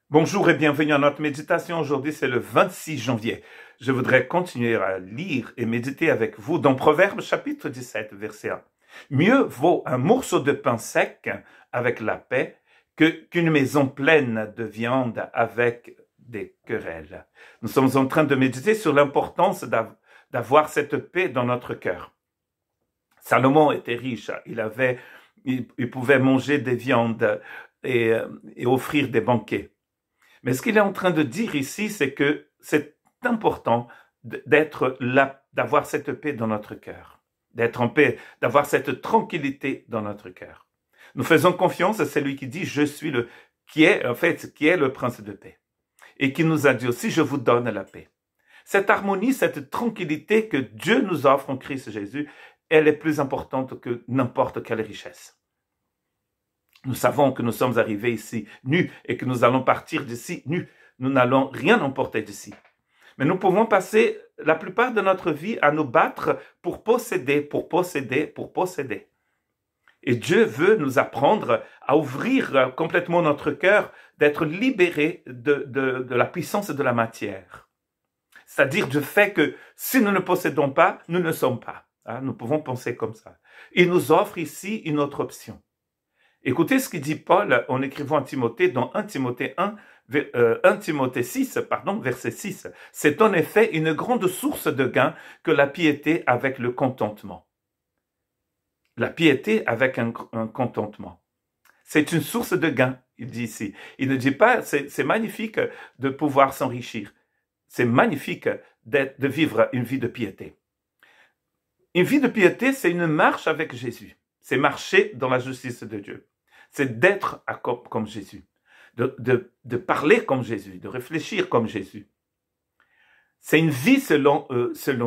Bonjour et bienvenue à notre méditation. Aujourd'hui, c'est le 26 janvier. Je voudrais continuer à lire et méditer avec vous dans Proverbes chapitre 17, verset 1. Mieux vaut un morceau de pain sec avec la paix qu'une maison pleine de viande avec des querelles. Nous sommes en train de méditer sur l'importance d'avoir cette paix dans notre cœur. Salomon était riche. Il pouvait manger des viandes et offrir des banquets. Mais ce qu'il est en train de dire ici, c'est que c'est important d'avoir cette paix dans notre cœur, d'être en paix, d'avoir cette tranquillité dans notre cœur. Nous faisons confiance à celui qui dit qui est le prince de paix et qui nous a dit aussi je vous donne la paix. Cette harmonie, cette tranquillité que Dieu nous offre en Christ Jésus, elle est plus importante que n'importe quelle richesse. Nous savons que nous sommes arrivés ici nus et que nous allons partir d'ici nus. Nous n'allons rien emporter d'ici. Mais nous pouvons passer la plupart de notre vie à nous battre pour posséder, pour posséder, pour posséder. Et Dieu veut nous apprendre à ouvrir complètement notre cœur, d'être libérés de la puissance de la matière. C'est-à-dire du fait que si nous ne possédons pas, nous ne sommes pas. Nous pouvons penser comme ça. Il nous offre ici une autre option. Écoutez ce qu'il dit Paul en écrivant à Timothée dans 1 Timothée 6, verset 6. C'est en effet une grande source de gain que la piété avec le contentement. La piété avec un contentement. C'est une source de gain, il dit ici. Il ne dit pas, c'est magnifique de pouvoir s'enrichir. C'est magnifique de vivre une vie de piété. Une vie de piété, c'est une marche avec Jésus. C'est marcher dans la justice de Dieu. C'est d'être comme Jésus, de parler comme Jésus, de réfléchir comme Jésus. C'est une vie selon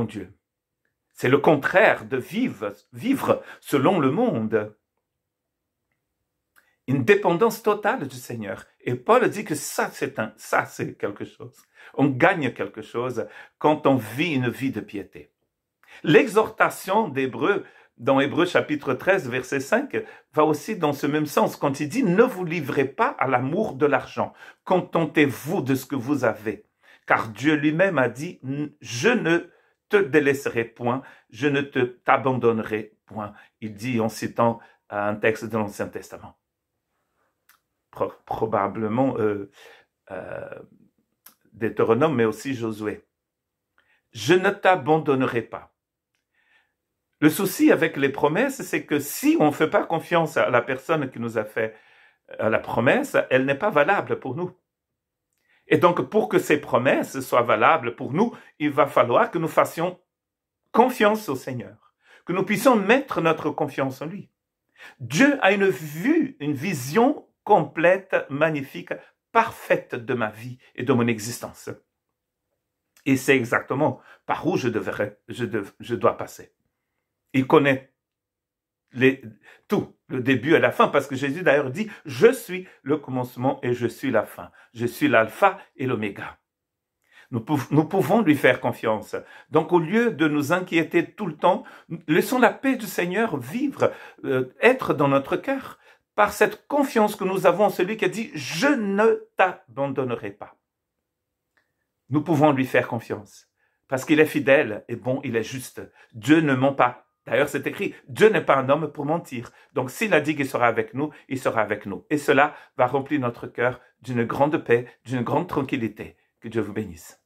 Dieu. C'est le contraire de vivre selon le monde. Une dépendance totale du Seigneur. Et Paul dit que ça c'est quelque chose. On gagne quelque chose quand on vit une vie de piété. L'exhortation d'Hébreux, dans Hébreux chapitre 13, verset 5, va aussi dans ce même sens, quand il dit « Ne vous livrez pas à l'amour de l'argent, contentez-vous de ce que vous avez, car Dieu lui-même a dit « Je ne te délaisserai point, je ne t'abandonnerai point ». Il dit en citant un texte de l'Ancien Testament. Probablement Deutéronome, mais aussi Josué. « Je ne t'abandonnerai pas ». Le souci avec les promesses, c'est que si on ne fait pas confiance à la personne qui nous a fait la promesse, elle n'est pas valable pour nous. Et donc, pour que ces promesses soient valables pour nous, il va falloir que nous fassions confiance au Seigneur, que nous puissions mettre notre confiance en lui. Dieu a une vision complète, magnifique, parfaite de ma vie et de mon existence. Et c'est exactement par où je dois passer. Il connaît tout, le début et la fin, parce que Jésus d'ailleurs dit « Je suis le commencement et je suis la fin. Je suis l'alpha et l'oméga. » Nous pouvons lui faire confiance. Donc au lieu de nous inquiéter tout le temps, laissons la paix du Seigneur vivre, être dans notre cœur, par cette confiance que nous avons en celui qui a dit « Je ne t'abandonnerai pas ». Nous pouvons lui faire confiance, parce qu'il est fidèle et bon, il est juste. Dieu ne ment pas. D'ailleurs, c'est écrit, Dieu n'est pas un homme pour mentir. Donc, s'il a dit qu'il sera avec nous, il sera avec nous. Et cela va remplir notre cœur d'une grande paix, d'une grande tranquillité. Que Dieu vous bénisse.